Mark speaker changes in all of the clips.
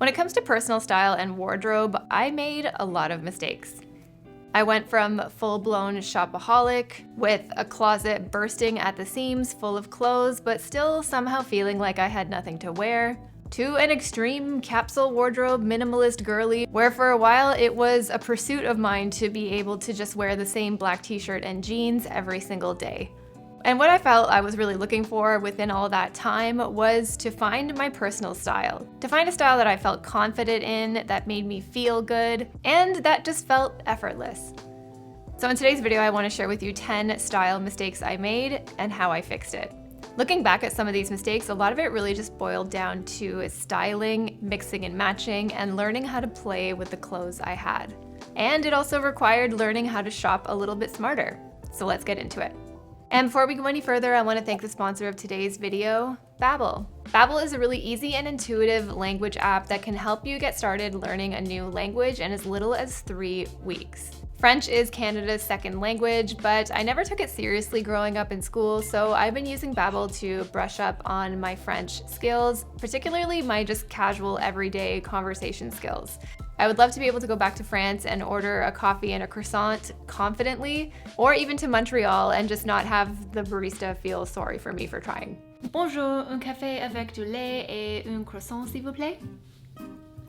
Speaker 1: When it comes to personal style and wardrobe, I made a lot of mistakes. I went from full-blown shopaholic, with a closet bursting at the seams full of clothes, but still somehow feeling like I had nothing to wear, to an extreme capsule wardrobe minimalist girly, where for a while it was a pursuit of mine to be able to just wear the same black t-shirt and jeans every single day. And what I felt I was really looking for within all that time was to find my personal style. To find a style that I felt confident in, that made me feel good, and that just felt effortless. So in today's video, I want to share with you 10 style mistakes I made and how I fixed it. Looking back at some of these mistakes, a lot of it really just boiled down to styling, mixing and matching, and learning how to play with the clothes I had. And it also required learning how to shop a little bit smarter. So let's get into it. And before we go any further, I want to thank the sponsor of today's video, Babbel. Babbel is a really easy and intuitive language app that can help you get started learning a new language in as little as 3 weeks. French is Canada's second language, but I never took it seriously growing up in school, so I've been using Babbel to brush up on my French skills, particularly my just casual everyday conversation skills. I would love to be able to go back to France and order a coffee and a croissant confidently, or even to Montreal and just not have the barista feel sorry for me for trying. Bonjour, un café avec du lait et un croissant s'il vous plaît?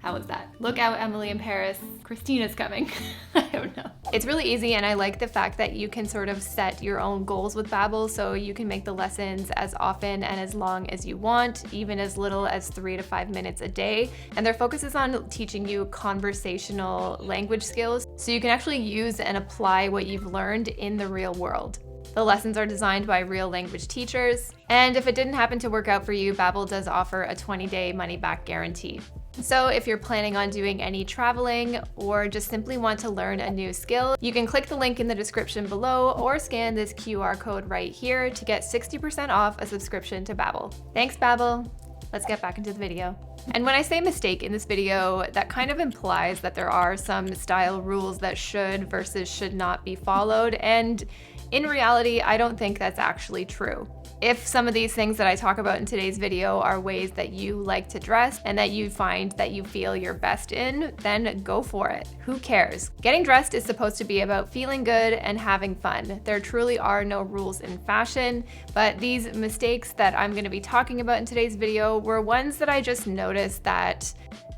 Speaker 1: How was that? Look out, Emily in Paris. Christina's coming. I don't know. It's really easy, and I like the fact that you can sort of set your own goals with Babbel, so you can make the lessons as often and as long as you want, even as little as 3 to 5 minutes a day. And their focus is on teaching you conversational language skills, so you can actually use and apply what you've learned in the real world. The lessons are designed by real language teachers, and if it didn't happen to work out for you, Babbel does offer a 20-day money-back guarantee. So if you're planning on doing any traveling or just simply want to learn a new skill, you can click the link in the description below or scan this QR code right here to get 60% off a subscription to Babbel. Thanks, Babbel. Let's get back into the video. And when I say mistake in this video, that kind of implies that there are some style rules that should versus should not be followed, and in reality, I don't think that's actually true. If some of these things that I talk about in today's video are ways that you like to dress and that you find that you feel you're best in, then go for it. Who cares? Getting dressed is supposed to be about feeling good and having fun. There truly are no rules in fashion, but these mistakes that I'm going to be talking about in today's video were ones that I just noticed that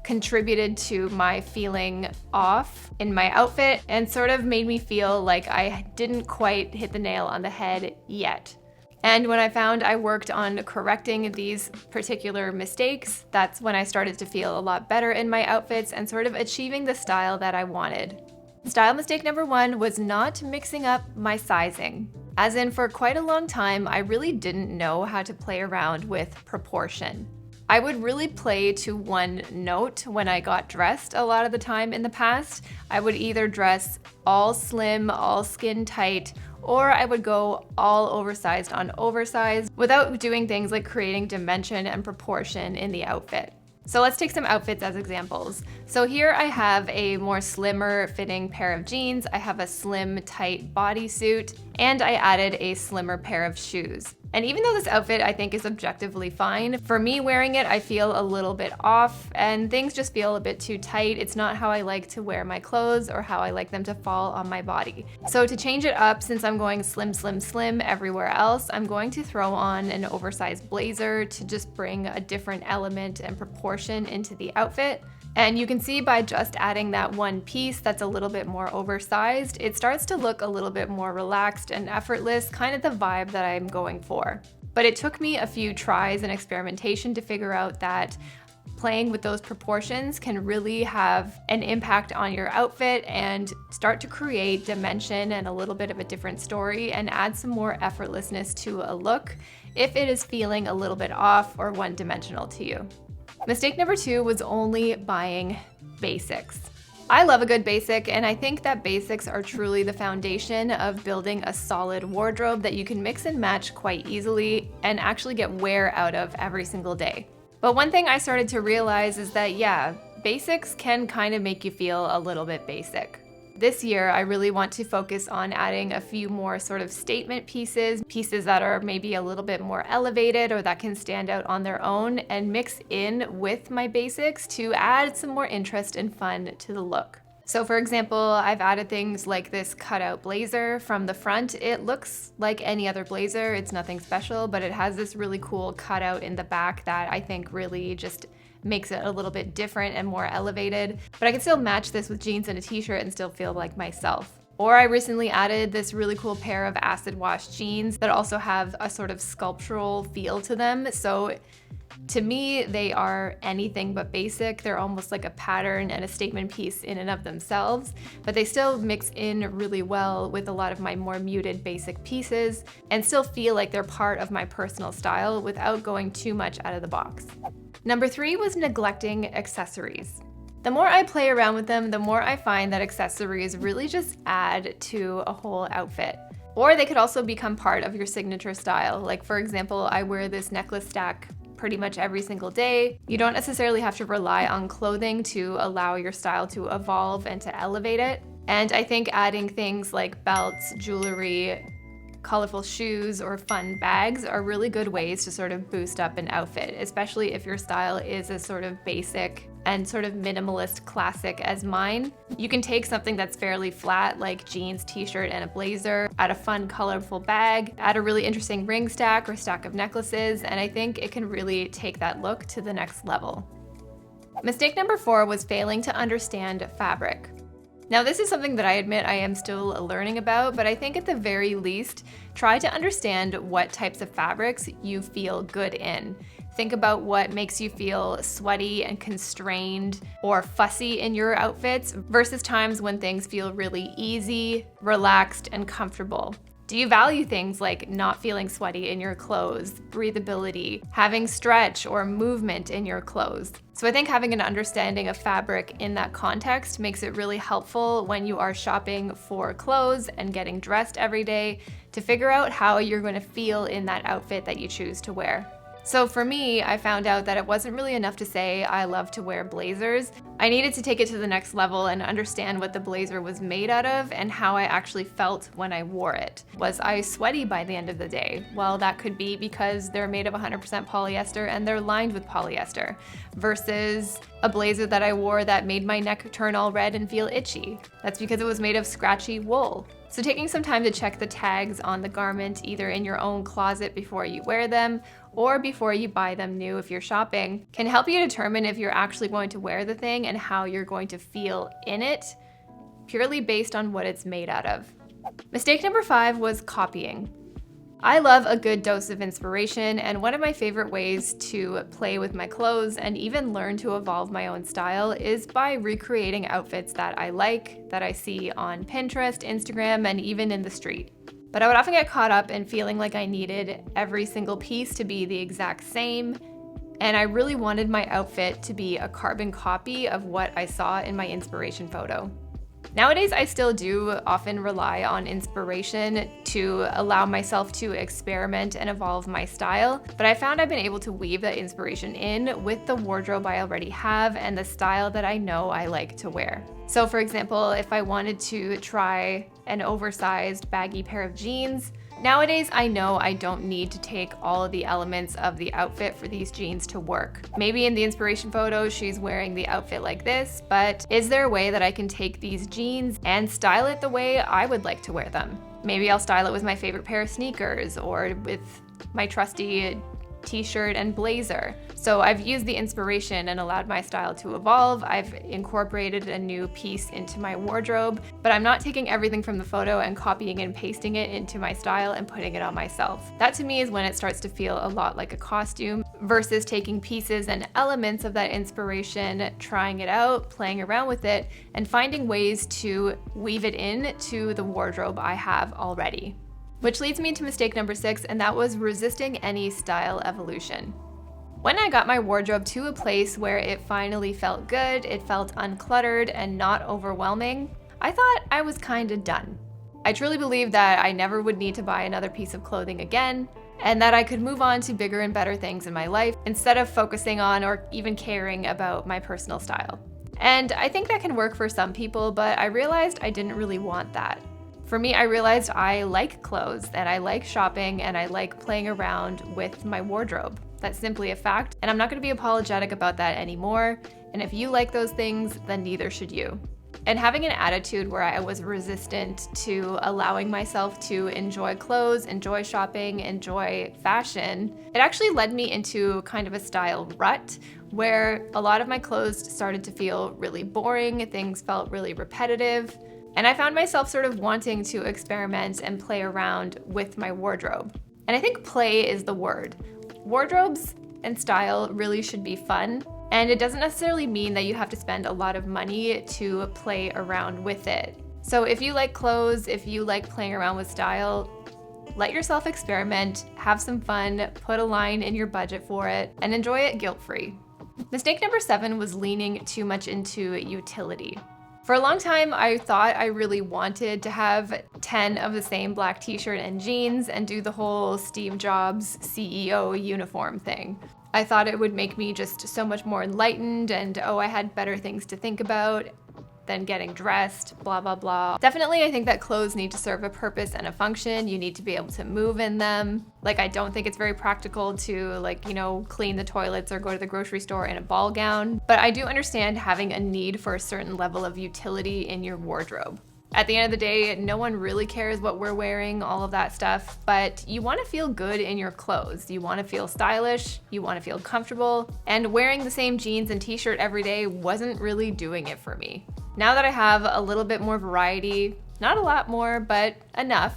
Speaker 1: contributed to my feeling off in my outfit and sort of made me feel like I didn't quite hit the nail on the head yet. And when I found I worked on correcting these particular mistakes, that's when I started to feel a lot better in my outfits and sort of achieving the style that I wanted. Style mistake number 1 was not mixing up my sizing. As in, for quite a long time, I really didn't know how to play around with proportion. I would really play to one note when I got dressed a lot of the time in the past. I would either dress all slim, all skin tight, or I would go all oversized on oversized without doing things like creating dimension and proportion in the outfit. So let's take some outfits as examples. So here I have a more slimmer fitting pair of jeans, I have a slim tight bodysuit, and I added a slimmer pair of shoes. And even though this outfit I think is objectively fine, for me wearing it I feel a little bit off and things just feel a bit too tight. It's not how I like to wear my clothes or how I like them to fall on my body. So to change it up, since I'm going slim, slim, slim everywhere else, I'm going to throw on an oversized blazer to just bring a different element and proportion into the outfit. And you can see by just adding that one piece that's a little bit more oversized, it starts to look a little bit more relaxed and effortless, kind of the vibe that I'm going for. But it took me a few tries and experimentation to figure out that playing with those proportions can really have an impact on your outfit and start to create dimension and a little bit of a different story and add some more effortlessness to a look if it is feeling a little bit off or one-dimensional to you. Mistake number 2 was only buying basics. I love a good basic, and I think that basics are truly the foundation of building a solid wardrobe that you can mix and match quite easily and actually get wear out of every single day. But one thing I started to realize is that, yeah, basics can kind of make you feel a little bit basic. This year, I really want to focus on adding a few more sort of statement pieces, pieces that are maybe a little bit more elevated or that can stand out on their own, and mix in with my basics to add some more interest and fun to the look. So for example, I've added things like this cutout blazer from the front. It looks like any other blazer, it's nothing special, but it has this really cool cutout in the back that I think really just makes it a little bit different and more elevated. But I can still match this with jeans and a t-shirt and still feel like myself. Or I recently added this really cool pair of acid wash jeans that also have a sort of sculptural feel to them. So to me, they are anything but basic. They're almost like a pattern and a statement piece in and of themselves, but they still mix in really well with a lot of my more muted basic pieces and still feel like they're part of my personal style without going too much out of the box. Number 3 was neglecting accessories. The more I play around with them, the more I find that accessories really just add to a whole outfit. Or they could also become part of your signature style. Like for example, I wear this necklace stack pretty much every single day. You don't necessarily have to rely on clothing to allow your style to evolve and to elevate it. And I think adding things like belts, jewelry, colorful shoes, or fun bags are really good ways to sort of boost up an outfit, especially if your style is as sort of basic and sort of minimalist classic as mine. You can take something that's fairly flat like jeans, t-shirt, and a blazer, add a fun colorful bag, add a really interesting ring stack or stack of necklaces, and I think it can really take that look to the next level. Mistake number 4 was failing to understand fabric. Now this is something that I admit I am still learning about, but I think at the very least, try to understand what types of fabrics you feel good in. Think about what makes you feel sweaty and constrained or fussy in your outfits versus times when things feel really easy, relaxed, and comfortable. Do you value things like not feeling sweaty in your clothes, breathability, having stretch or movement in your clothes? So I think having an understanding of fabric in that context makes it really helpful when you are shopping for clothes and getting dressed every day to figure out how you're going to feel in that outfit that you choose to wear. So for me, I found out that it wasn't really enough to say I love to wear blazers. I needed to take it to the next level and understand what the blazer was made out of and how I actually felt when I wore it. Was I sweaty by the end of the day? Well, that could be because they're made of 100% polyester and they're lined with polyester, versus a blazer that I wore that made my neck turn all red and feel itchy. That's because it was made of scratchy wool. So taking some time to check the tags on the garment, either in your own closet before you wear them or before you buy them new if you're shopping, can help you determine if you're actually going to wear the thing and how you're going to feel in it, purely based on what it's made out of. Mistake number 5 was copying. I love a good dose of inspiration, and one of my favorite ways to play with my clothes and even learn to evolve my own style is by recreating outfits that I like, that I see on Pinterest, Instagram, and even in the street. But I would often get caught up in feeling like I needed every single piece to be the exact same, and I really wanted my outfit to be a carbon copy of what I saw in my inspiration photo. Nowadays, I still do often rely on inspiration to allow myself to experiment and evolve my style, but I found I've been able to weave that inspiration in with the wardrobe I already have and the style that I know I like to wear. So for example, if I wanted to try an oversized baggy pair of jeans, nowadays I know I don't need to take all of the elements of the outfit for these jeans to work. Maybe in the inspiration photo she's wearing the outfit like this, but is there a way that I can take these jeans and style it the way I would like to wear them? Maybe I'll style it with my favorite pair of sneakers or with my trusty t-shirt and blazer. So I've used the inspiration and allowed my style to evolve. I've incorporated a new piece into my wardrobe, but I'm not taking everything from the photo and copying and pasting it into my style and putting it on myself. That to me is when it starts to feel a lot like a costume versus taking pieces and elements of that inspiration, trying it out, playing around with it, and finding ways to weave it in to the wardrobe I have already. Which leads me to mistake number 6, and that was resisting any style evolution. When I got my wardrobe to a place where it finally felt good, it felt uncluttered and not overwhelming, I thought I was kinda done. I truly believed that I never would need to buy another piece of clothing again, and that I could move on to bigger and better things in my life instead of focusing on or even caring about my personal style. And I think that can work for some people, but I realized I didn't really want that. For me, I realized I like clothes and I like shopping and I like playing around with my wardrobe. That's simply a fact, and I'm not going to be apologetic about that anymore. And if you like those things, then neither should you. And having an attitude where I was resistant to allowing myself to enjoy clothes, enjoy shopping, enjoy fashion, it actually led me into kind of a style rut where a lot of my clothes started to feel really boring, things felt really repetitive, and I found myself sort of wanting to experiment and play around with my wardrobe. And I think play is the word. Wardrobes and style really should be fun. And it doesn't necessarily mean that you have to spend a lot of money to play around with it. So if you like clothes, if you like playing around with style, let yourself experiment, have some fun, put a line in your budget for it, and enjoy it guilt-free. Mistake number 7 was leaning too much into utility. For a long time, I thought I really wanted to have 10 of the same black t-shirt and jeans and do the whole Steve Jobs CEO uniform thing. I thought it would make me just so much more enlightened and, oh, I had better things to think about than getting dressed, blah, blah, blah. Definitely, I think that clothes need to serve a purpose and a function. You need to be able to move in them. Like, I don't think it's very practical to clean the toilets or go to the grocery store in a ball gown. But I do understand having a need for a certain level of utility in your wardrobe. At the end of the day, no one really cares what we're wearing, all of that stuff, but you want to feel good in your clothes. You want to feel stylish, you want to feel comfortable, and wearing the same jeans and t-shirt every day wasn't really doing it for me. Now that I have a little bit more variety, not a lot more, but enough,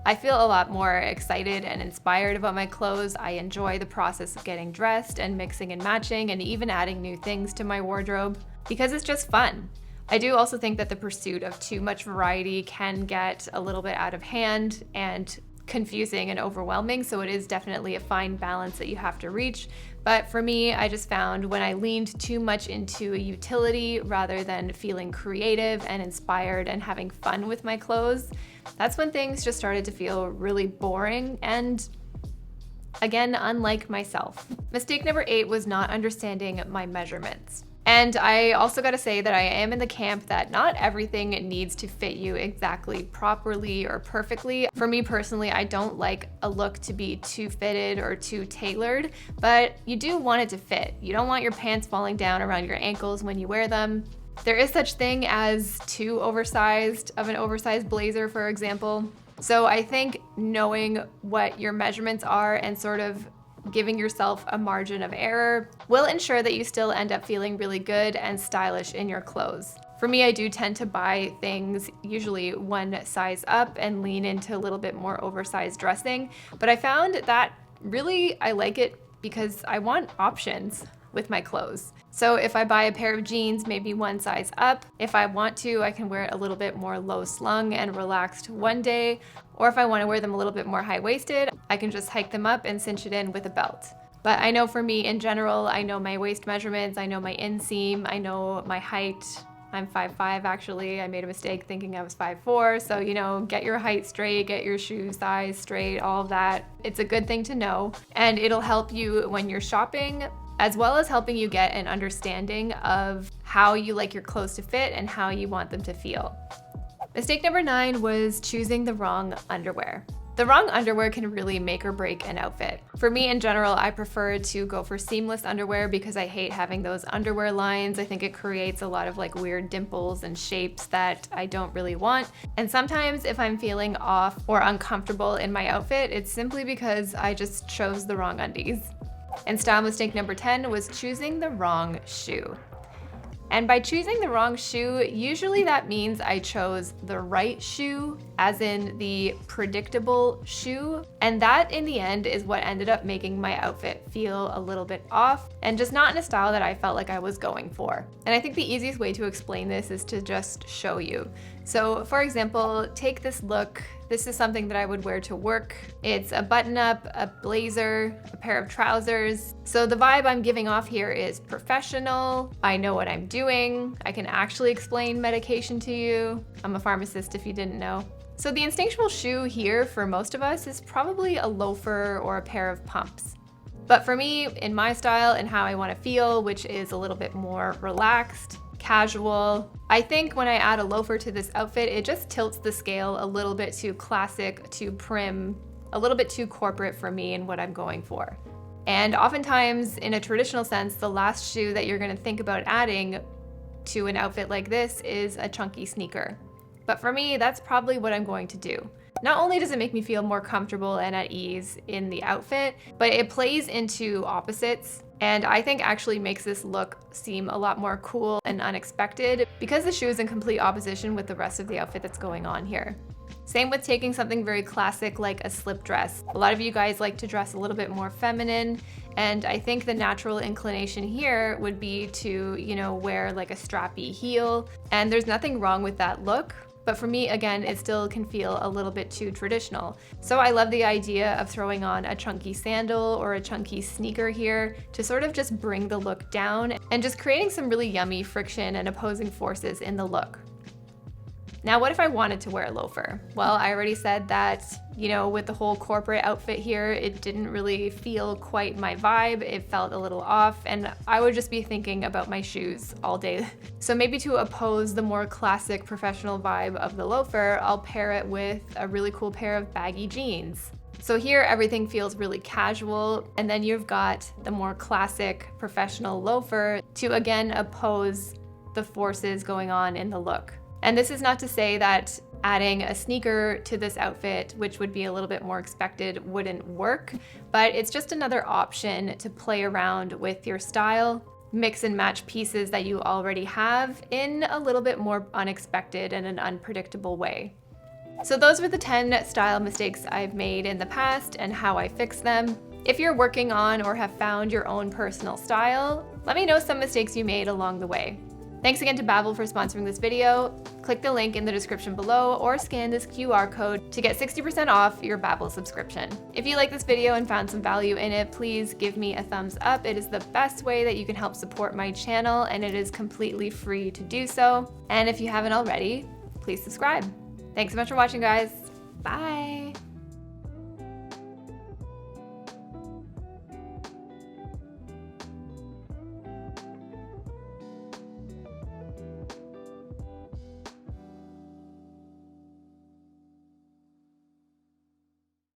Speaker 1: I feel a lot more excited and inspired about my clothes. I enjoy the process of getting dressed and mixing and matching and even adding new things to my wardrobe because it's just fun. I do also think that the pursuit of too much variety can get a little bit out of hand and confusing and overwhelming, so it is definitely a fine balance that you have to reach. But for me, I just found when I leaned too much into a utility rather than feeling creative and inspired and having fun with my clothes, that's when things just started to feel really boring and, again, unlike myself. Mistake number 8 was not understanding my measurements. And I also gotta say that I am in the camp that not everything needs to fit you exactly properly or perfectly. For me personally, I don't like a look to be too fitted or too tailored, but you do want it to fit. You don't want your pants falling down around your ankles when you wear them. There is such thing as too oversized of an oversized blazer, for example. So I think knowing what your measurements are and sort of giving yourself a margin of error will ensure that you still end up feeling really good and stylish in your clothes. For me, I do tend to buy things usually one size up and lean into a little bit more oversized dressing, but I found that really I like it because I want options with my clothes. So if I buy a pair of jeans, maybe one size up, if I want to, I can wear it a little bit more low slung and relaxed one day, or if I want to wear them a little bit more high-waisted, I can just hike them up and cinch it in with a belt. But I know for me in general, I know my waist measurements, I know my inseam, I know my height. I'm 5'5" actually. I made a mistake thinking I was 5'4", so get your height straight, get your shoe size straight, all of that. It's a good thing to know, and it'll help you when you're shopping, as well as helping you get an understanding of how you like your clothes to fit and how you want them to feel. Mistake number 9 was choosing the wrong underwear. The wrong underwear can really make or break an outfit. For me in general, I prefer to go for seamless underwear because I hate having those underwear lines. I think it creates a lot of weird dimples and shapes that I don't really want. And sometimes if I'm feeling off or uncomfortable in my outfit, it's simply because I just chose the wrong undies. And style mistake number 10 was choosing the wrong shoe. And by choosing the wrong shoe, usually that means I chose the right shoe, as in the predictable shoe. And that in the end is what ended up making my outfit feel a little bit off and just not in a style that I felt like I was going for. And I think the easiest way to explain this is to just show you. So for example, take this look. This is something that I would wear to work. It's a button-up, a blazer, a pair of trousers. So the vibe I'm giving off here is professional. I know what I'm doing. I can actually explain medication to you. I'm a pharmacist if you didn't know. So the instinctual shoe here for most of us is probably a loafer or a pair of pumps. But for me, in my style and how I want to feel, which is a little bit more relaxed, casual. I think when I add a loafer to this outfit, it just tilts the scale a little bit too classic, too prim, a little bit too corporate for me and what I'm going for. And oftentimes, in a traditional sense, the last shoe that you're gonna think about adding to an outfit like this is a chunky sneaker. But for me, that's probably what I'm going to do. Not only does it make me feel more comfortable and at ease in the outfit, but it plays into opposites, and I think actually makes this look seem a lot more cool and unexpected because the shoe is in complete opposition with the rest of the outfit that's going on here. Same with taking something very classic like a slip dress. A lot of you guys like to dress a little bit more feminine, and I think the natural inclination here would be to, wear like a strappy heel, and there's nothing wrong with that look. But for me, again, it still can feel a little bit too traditional. So I love the idea of throwing on a chunky sandal or a chunky sneaker here to sort of just bring the look down and just creating some really yummy friction and opposing forces in the look. Now, what if I wanted to wear a loafer? Well, I already said that, with the whole corporate outfit here, it didn't really feel quite my vibe. It felt a little off, and I would just be thinking about my shoes all day. So maybe to oppose the more classic professional vibe of the loafer, I'll pair it with a really cool pair of baggy jeans. So here everything feels really casual, and then you've got the more classic professional loafer to again oppose the forces going on in the look. And this is not to say that adding a sneaker to this outfit, which would be a little bit more expected, wouldn't work, but it's just another option to play around with your style, mix and match pieces that you already have in a little bit more unexpected and an unpredictable way. So those were the 10 style mistakes I've made in the past and how I fix them. If you're working on or have found your own personal style, let me know some mistakes you made along the way. Thanks again to Babbel for sponsoring this video. Click the link in the description below or scan this QR code to get 60% off your Babbel subscription. If you like this video and found some value in it, please give me a thumbs up. It is the best way that you can help support my channel, and it is completely free to do so. And if you haven't already, please subscribe. Thanks so much for watching, guys. Bye.